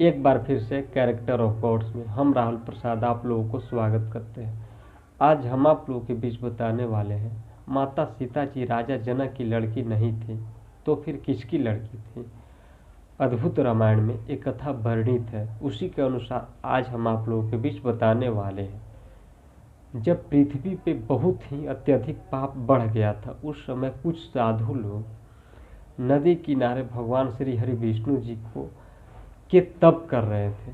एक बार फिर से कैरेक्टर ऑफ गॉड्स में हम राहुल प्रसाद आप लोगों को स्वागत करते हैं। आज हम आप लोगों के बीच बताने वाले हैं, माता सीता जी राजा जनक की लड़की नहीं थी तो फिर किसकी लड़की थी। अद्भुत रामायण में एक कथा वर्णित है, उसी के अनुसार आज हम आप लोगों के बीच बताने वाले हैं। जब पृथ्वी पे बहुत ही अत्यधिक पाप बढ़ गया था, उस समय कुछ साधु लोग नदी किनारे भगवान श्री हरि विष्णु जी को के तप कर रहे थे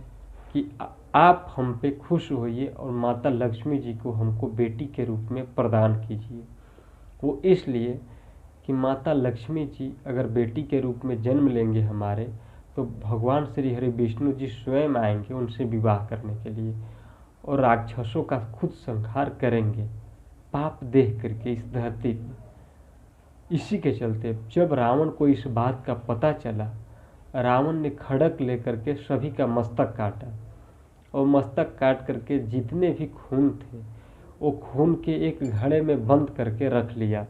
कि आप हम पे खुश होइए और माता लक्ष्मी जी को हमको बेटी के रूप में प्रदान कीजिए। वो इसलिए कि माता लक्ष्मी जी अगर बेटी के रूप में जन्म लेंगे हमारे, तो भगवान श्री हरि विष्णु जी स्वयं आएंगे उनसे विवाह करने के लिए और राक्षसों का खुद संहार करेंगे पाप देख करके इस धरती पर। इसी के चलते जब रावण को इस बात का पता चला, रावण ने खड़क लेकर के सभी का मस्तक काटा और मस्तक काट करके जितने भी खून थे वो खून के एक घड़े में बंद करके रख लिया।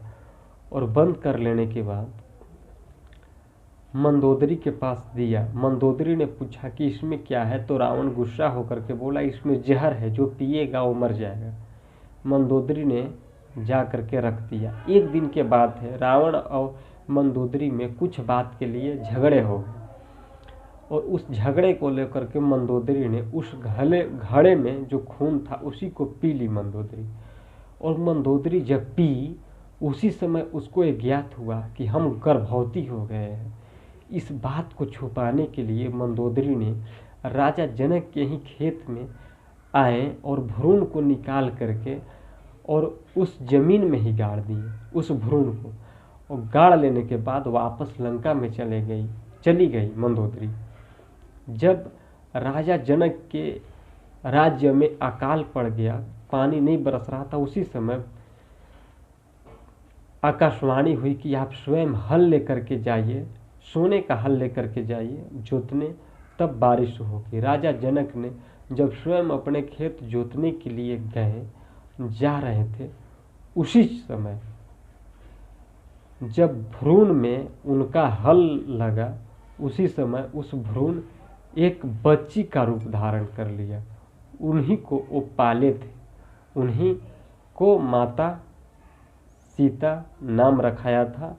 और बंद कर लेने के बाद मंदोदरी के पास दिया। मंदोदरी ने पूछा कि इसमें क्या है, तो रावण गुस्सा होकर के बोला इसमें जहर है, जो पिएगा वो मर जाएगा। मंदोदरी ने जा करके रख दिया। एक दिन के बाद है, रावण और मंदोदरी में कुछ बात के लिए झगड़े हो गए और उस झगड़े को लेकर के मंदोदरी ने उस घड़े में जो खून था उसी को पी ली मंदोदरी। और मंदोदरी जब पी, उसी समय उसको ये ज्ञात हुआ कि हम गर्भवती हो गए हैं। इस बात को छुपाने के लिए मंदोदरी ने राजा जनक के ही खेत में आए और भ्रूण को निकाल करके और उस जमीन में ही गाड़ दिए उस भ्रूण को। और गाड़ लेने के बाद वापस लंका में चली गई मंदोदरी। जब राजा जनक के राज्य में अकाल पड़ गया, पानी नहीं बरस रहा था, उसी समय आकाशवाणी हुई कि आप स्वयं हल लेकर के जाइए, सोने का हल लेकर के जाइए जोतने, तब बारिश होगी। राजा जनक ने जब स्वयं अपने खेत जोतने के लिए जा रहे थे, उसी समय जब भ्रूण में उनका हल लगा, उसी समय उस भ्रूण एक बच्ची का रूप धारण कर लिया। उन्हीं को वो पाले थे, उन्हीं को माता सीता नाम रखाया था।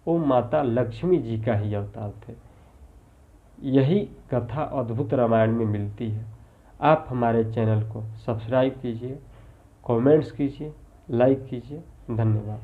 वो माता लक्ष्मी जी का ही अवतार थे। यही कथा अद्भुत रामायण में मिलती है। आप हमारे चैनल को सब्सक्राइब कीजिए, कमेंट्स कीजिए, लाइक कीजिए। धन्यवाद।